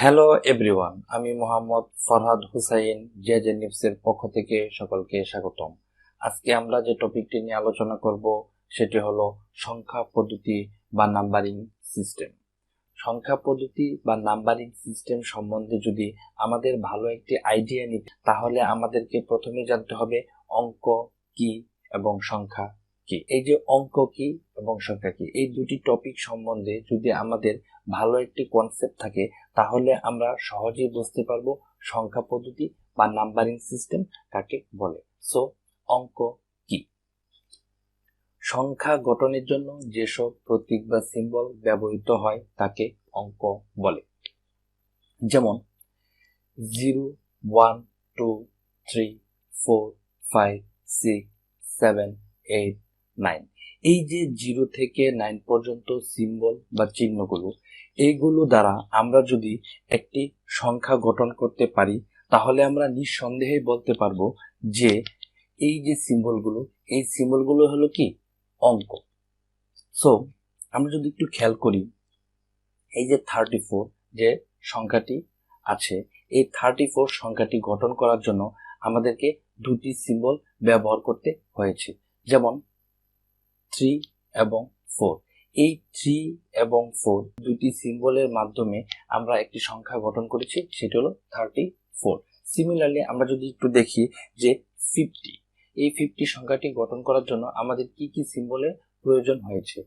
Hello everyone, আমি Mohammad Farhad Hussain JJNEFS এর পক্ষ থেকে সকলকে স্বাগতম। আজকে আমরা যে টপিকটি নিয়ে আলোচনা করব সেটি হলো সংখ্যা পদ্ধতি বা নাম্বারিং সিস্টেম। সংখ্যা পদ্ধতি বা নাম্বারিং সিস্টেম সম্বন্ধে যদি আমাদের ভালো একটি আইডিয়া নিতে, তাহলে আমাদেরকে প্রথমে জানতে হবে অঙ্ক কি এবং সংখ্যা কি। এই যে অঙ্ক কি এবং সংখ্যা কি, এই দুটি টপিক সম্বন্ধে যদি আমাদের ভালো একটি কনসেপ্ট থাকে, তাহলে আমরা সহজেই বুঝতে পারবো সংখ্যা পদ্ধতি বা নাম্বারিং সিস্টেম কাকে বলে। সো অঙ্ক কি? সংখ্যা গঠনের জন্য যেসব প্রতীক বা সিম্বল ব্যবহৃত হয় তাকে অঙ্ক বলে। যেমন 0, 1, 2, 3, 4, 5, 6, 7, 8, 9। এই যে 0 থেকে 9 পর্যন্ত সিম্বল বা চিহ্নগুলো, এইগুলো দ্বারা আমরা যদি একটি সংখ্যা গঠন করতে পারি, তাহলে আমরা নিঃসন্দেহে বলতে পারবো যে এই যে সিম্বলগুলো, এই সিম্বলগুলো হলো কি অঙ্ক। সো আমরা যদি একটু খেয়াল করি, এই যে 34 যে সংখ্যাটি আছে, এই 34 সংখ্যাটি গঠন করার জন্য আমাদেরকে দুটি সিম্বল ব্যবহার করতে হয়েছে। যেমন 3 এবং 4। এই 3 এবং 4 দুটি সিম্বলের মাধ্যমে আমরা একটি সংখ্যা গঠন করেছি, সেটি হলো 34। সিমিলারলি আমরা যদি একটু দেখি যে 50, এই 50 সংখ্যাটি গঠন করার জন্য আমাদের কি কি সিম্বলের প্রয়োজন হয়েছে?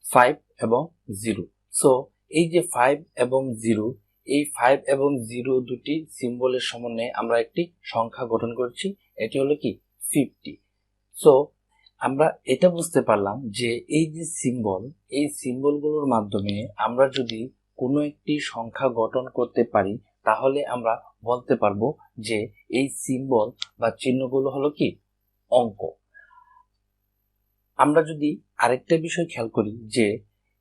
5 এবং 0। সো এই যে 5 এবং 0, এই 5 এবং 0 দুটি সিম্বলের সমন্বয়ে আমরা একটি সংখ্যা গঠন করেছি, এটি হলো কি 50। সো আমরা এটা বুঝতে পারলাম যে এই যে সিম্বল, এই সিম্বলগুলোর মাধ্যমে আমরা যদি কোনো একটি সংখ্যা গঠন করতে পারি, তাহলে আমরা বলতে পারবো যে এই সিম্বল বা চিহ্নগুলো হলো কি অঙ্ক। আমরা যদি আরেকটা বিষয় খেয়াল করি যে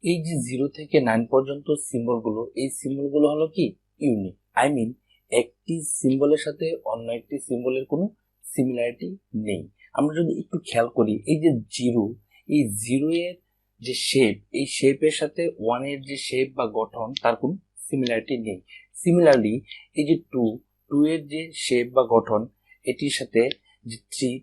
এই যে 0 থেকে 9 পর্যন্ত সিম্বলগুলো, এই সিম্বলগুলো হলো কি ইউনিক। আই মিন একটি সিম্বলের সাথে অন্য একটি সিম্বলের কোনো সিমিলারিটি নেই। আমরা যদি একটু খেয়াল করি, এই যে 0, এই 0 এর যে শেপ, এই শেপের সাথে 1 এর যে শেপ বা গঠন, তার কোনো সিমিলারিটি নেই। সিমিলারলি এই যে 2 এর যে শেপ বা গঠন, এটির সাথে যে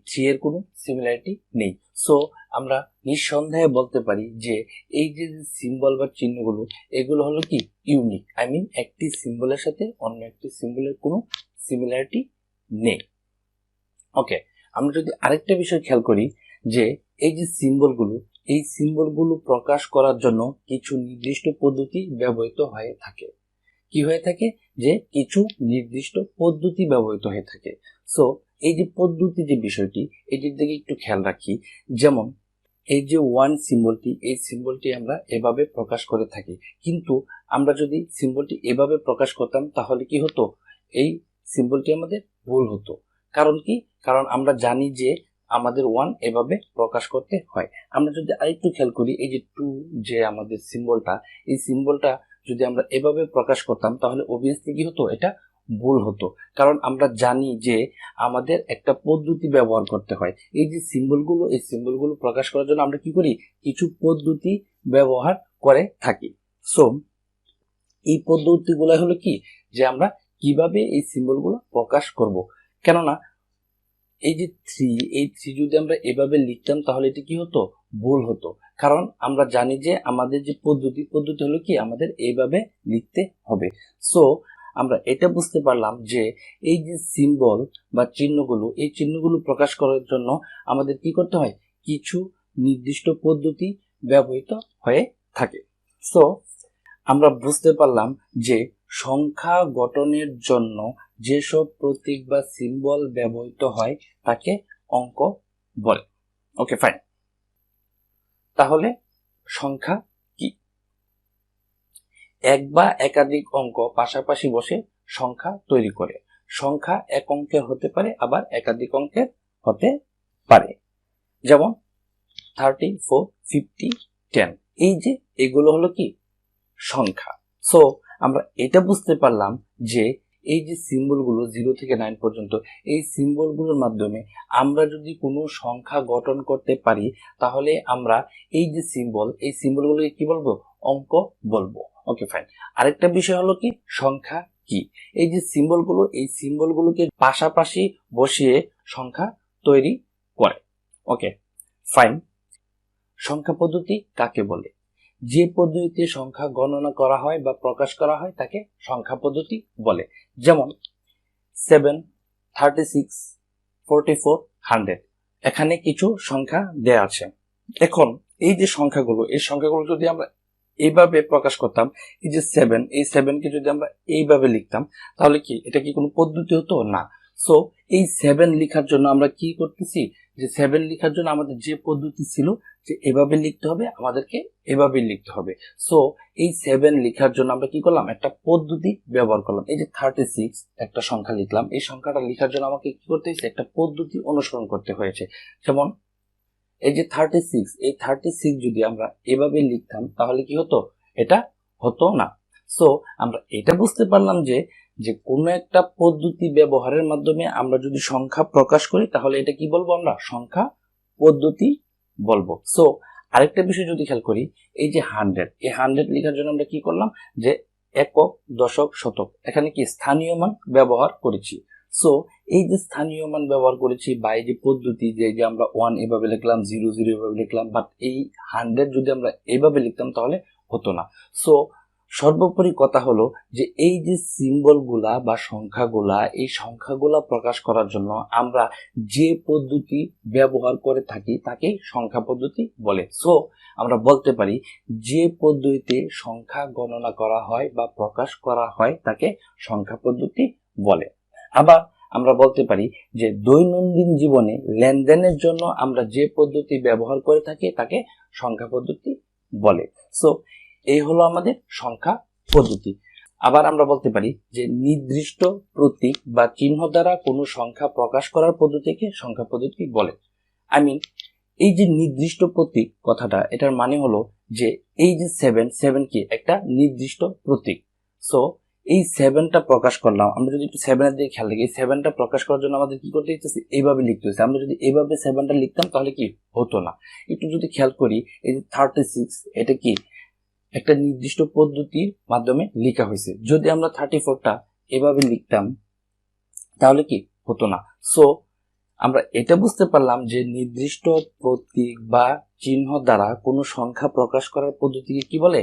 3 এর কোনো সিমিলারিটি নেই। সো আমরা নিঃসন্দেহে বলতে পারি যে এই যে সিম্বল বা চিহ্নগুলো, এগুলো হলো কি ইউনিক। আই মিন একটি সিম্বলের সাথে অন্য একটি সিম্বলের কোনো সিমিলারিটি নেই। ওকে, আমরা যদি আরেকটা বিষয় খেয়াল করি যে এই যে সিম্বলগুলো, এই সিম্বলগুলো প্রকাশ করার জন্য কিছু নির্দিষ্ট পদ্ধতি ব্যবহৃত হয়ে থাকে। কি হয়ে থাকে? যে কিছু নির্দিষ্ট পদ্ধতি ব্যবহৃত হয়ে থাকে। সো এই যে পদ্ধতি যে বিষয়টি, এটির দিকে একটু খেয়াল রাখি। যেমন এই যে 1 সিম্বলটি, এই সিম্বলটি আমরা এভাবে প্রকাশ করে থাকি, কিন্তু আমরা যদি সিম্বলটি এভাবে প্রকাশ করতাম, তাহলে কি হতো? এই সিম্বলটি আমাদের ভুল হতো। কারণ কি? কারণ আমরা জানি যে আমাদের 1 এভাবে প্রকাশ করতে হয়। আমরা যদি আরেকটু খেয়াল করি, এই যে 2 যে আমাদের সিম্বলটা, এই সিম্বলটা যদি আমরা এভাবে প্রকাশ করতাম, তাহলে অবভিয়াসলি কি হতো? এটা ভুল হতো। কারণ আমরা জানি যে আমাদের একটা পদ্ধতি ব্যবহার করতে হয়। এই যে সিম্বলগুলো, এই সিম্বলগুলো প্রকাশ করার জন্য আমরা কি করি? কিছু পদ্ধতি ব্যবহার করে থাকি। সো এই পদ্ধতিগুলো হলো কি, যে আমরা কিভাবে এই সিম্বলগুলো প্রকাশ করব। কেননা এই যে 3, এই 3 যদি আমরা এভাবে লিখতাম, তাহলে এটি কি হতো? ভুল হতো। কারণ আমরা জানি যে আমাদের যে পদ্ধতি হলো কি, আমাদের এইভাবে লিখতে হবে। সো আমরা এটা বুঝতে পারলাম যে এই যে সিম্বল বা চিহ্নগুলো, এই চিহ্নগুলো প্রকাশ করার জন্য আমাদের কি করতে হয়? কিছু নির্দিষ্ট পদ্ধতি ব্যবহৃত হয়ে থাকে। সো আমরা বুঝতে পারলাম যে সংখ্যা গঠনের জন্য যেসব প্রতীক বা সিম্বল ব্যবহৃত হয় তাকে অঙ্ক বলে। ওকে, ফাইন। তাহলে সংখ্যা কি? এক বা একাধিক অঙ্ক পাশাপাশি বসে সংখ্যা তৈরি করে। সংখ্যা এক অঙ্কের হতে পারে, আবার একাধিক অঙ্কের হতে পারে। যেমন 34, 50, 10। এই যে এগুলো হলো কি সংখ্যা। সো আমরা এটা বুঝতে পারলাম যে এই যে সিম্বলগুলো 0 থেকে 9 পর্যন্ত, এই সিম্বলগুলোর মাধ্যমে আমরা যদি কোনো সংখ্যা গঠন করতে পারি, তাহলে আমরা এই যে সিম্বল, এই সিম্বলগুলোকে কি বলবো? অঙ্ক বলবো। Okay fine. আরেকটা বিষয় হলো কি সংখ্যা কি। এই যে সিম্বলগুলো, এই সিম্বলগুলোকে পাশাপাশি বসিয়ে সংখ্যা তৈরি করে। Okay fine. সংখ্যা পদ্ধতি কাকে বলে? যে পদ্ধতিতে সংখ্যা গণনা করা হয় বা প্রকাশ করা হয় তাকে সংখ্যা পদ্ধতি বলে। যেমন 7, 36, 44, 100। এখানে কিছু সংখ্যা দেয়া আছে। এখন এই যে সংখ্যাগুলো, এই সংখ্যাগুলো যদি আমরা এইভাবে প্রকাশ করতাম, এই যে 7, এই 7কে যদি আমরা এইভাবে লিখতাম তাহলে কি এটা কি কোনো পদ্ধতি হতো? না। সো এই 7 লেখার জন্য আমরা কি করতেছি, যে 7 লেখার জন্য আমাদের যে পদ্ধতি ছিল যে এভাবে লিখতে হবে, আমাদেরকে এভাবে লিখতে হবে। সো এই 7 লেখার জন্য আমরা কি করলাম, একটা পদ্ধতি ব্যবহার করলাম। এই যে 36 একটা সংখ্যা লিখলাম, এই সংখ্যাটা লেখার জন্য আমাকে কি করতে হয়েছে, একটা পদ্ধতি অনুসরণ করতে হয়েছে। যেমন এই যে 36, এই 36 যদি আমরা এভাবে লিখতাম তাহলে কি হতো, এটা হতো না। সো আমরা এটা বুঝতে পারলাম যে যে কোনো একটা পদ্ধতি ব্যবহারের মাধ্যমে আমরা যদি সংখ্যা প্রকাশ করি তাহলে এটা কি বলবো, আমরা সংখ্যা পদ্ধতি বলবো। সো আরেকটা বিষয় যদি খেয়াল করি, এই যে 100, এই 100 লেখার জন্য আমরা কি করলাম, যে একক, দশক, শতক, এখানে কি স্থানীয় মান ব্যবহার করেছি। সো এই যে স্থানীয় মান ব্যবহার করেছি বা এই যে পদ্ধতি, যে আমরা 1 এভাবে লিখলাম, 0 0 এভাবে লিখলাম, বাট এই 100 যদি আমরা এভাবে লিখতাম তাহলে হতো না। সো সর্বোপরি কথা হলো যে এই যে সিম্বলগুলা বা সংখ্যাগুলা, এই সংখ্যাগুলা প্রকাশ করার জন্য আমরা যে পদ্ধতি ব্যবহার করে থাকি তাকে সংখ্যা পদ্ধতি বলে। সো আমরা বলতে পারি যে পদ্ধতিতে সংখ্যা গণনা করা হয় বা প্রকাশ করা হয় তাকে সংখ্যা পদ্ধতি বলে। আবার আমরা বলতে পারি যে দৈনন্দিন জীবনে লেনদেনের জন্য আমরা যে পদ্ধতি ব্যবহার করে থাকি তাকে সংখ্যা পদ্ধতি বলে। সো এই হলো আমাদের সংখ্যা পদ্ধতি। আবার আমরা বলতে পারি যে নির্দিষ্ট প্রতীক বা চিহ্ন দ্বারা কোনো সংখ্যা প্রকাশ করার পদ্ধতিকে সংখ্যা পদ্ধতি বলে। এই যে নির্দিষ্ট প্রতীক কথাটা, এটার মানে হলো যে এই যে 7 কি একটা নির্দিষ্ট প্রতীক। সো এই 7টা প্রকাশ করলাম, আমরা যদি একটু 7 এর দিকে খেয়াল রাখি, এই 7টা প্রকাশ করার জন্য আমাদের কি করতে হচ্ছে, এইভাবে লিখতে হচ্ছে। আমরা যদি এইভাবে 7টা লিখতাম তাহলে কি হতো না। একটু যদি খেয়াল করি, এই যে 36, এটা কি একটা নির্দিষ্ট পদ্ধতির মাধ্যমে লেখা হয়েছে। যদি আমরা 34টা এভাবে লিখতাম তাহলে কি হতো না। সো আমরা এটা বুঝতে পারলাম যে নির্দিষ্ট প্রতীক বা চিহ্ন দ্বারা কোনো সংখ্যা প্রকাশ করার পদ্ধতিকে কি বলে,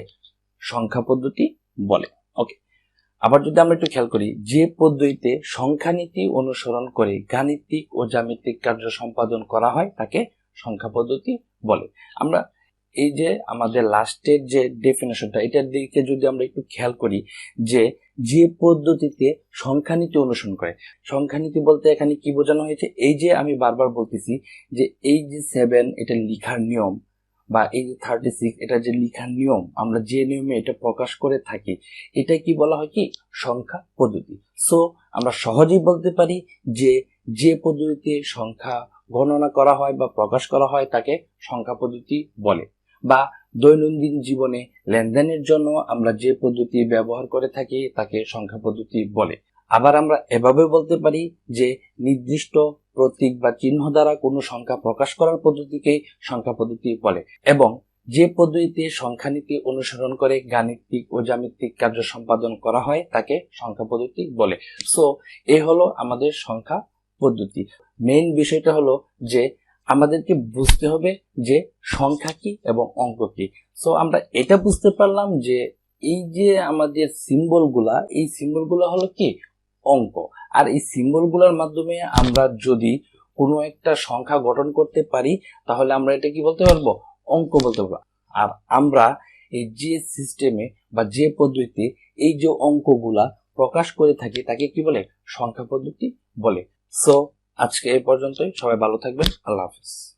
সংখ্যা পদ্ধতি বলে। ওকে, আবার যদি আমরা একটু খেয়াল করি, যে পদ্ধতিতে সংখ্যানীতি অনুসরণ করে গাণিতিক ও জ্যামিতিক কার্য সম্পাদন করা হয় তাকে সংখ্যা পদ্ধতি বলে। আমরা এই যে আমাদের লাস্টের যে ডেফিনেশনটা, এটার দিকে যদি আমরা একটু খেয়াল করি, যে যে পদ্ধতিতে সংখ্যানীতি অনুসরণ করে, সংখ্যানীতি বলতে এখানে কি বোঝানো হয়েছে, এই যে আমি বারবার বলতেছি যে এই যে 7 এটা লেখার নিয়ম, বা এই যে 36 এটা যে লেখার নিয়ম, আমরা যে নিয়মে এটা প্রকাশ করে থাকি এটা কি বলা হয়, কি সংখ্যা পদ্ধতি। সো আমরা সহজেই বলতে পারি যে যে পদ্ধতিতে সংখ্যা গণনা করা হয় বা প্রকাশ করা হয় তাকে সংখ্যা পদ্ধতি বলে। বা দৈনন্দিন জীবনে লেনদেনের জন্য আমরা যে পদ্ধতি ব্যবহার করে থাকি তাকে সংখ্যা পদ্ধতি বলে। আবার আমরা এভাবে বলতে পারি যে নির্দিষ্ট প্রতীক বা চিহ্ন দ্বারা কোনো সংখ্যা প্রকাশ করার পদ্ধতিকে সংখ্যা পদ্ধতি বলে। এবং যে পদ্ধতিতে সংখ্যানীতি অনুসরণ করে গাণিতিক ও জ্যামিতিক কার্য সম্পাদন করা হয় তাকে সংখ্যা পদ্ধতি বলে। সো এই হলো আমাদের সংখ্যা পদ্ধতি। মেইন বিষয়টা হলো যে আমাদেরকে বুঝতে হবে যে সংখ্যা কি এবং অঙ্ক কি। সো আমরা এটা বুঝতে পারলাম যে এই যে আমাদের সিম্বলগুলা, এই সিম্বলগুলা হলো কি অঙ্ক। আর এই সিম্বলগুলোর মাধ্যমে আমরা যদি কোনো একটা সংখ্যা গঠন করতে পারি তাহলে আমরা এটা কি বলতে পারবো, অঙ্ক বলতে পারবো। আর আমরা এই যে সিস্টেমে বা যে পদ্ধতিতে এই যে অঙ্কগুলা প্রকাশ করে থাকি তাকে কি বলে, সংখ্যা পদ্ধতি বলে। সো আজকে এই পর্যন্তই, সবাই ভালো থাকবেন, আল্লাহ হাফেজ।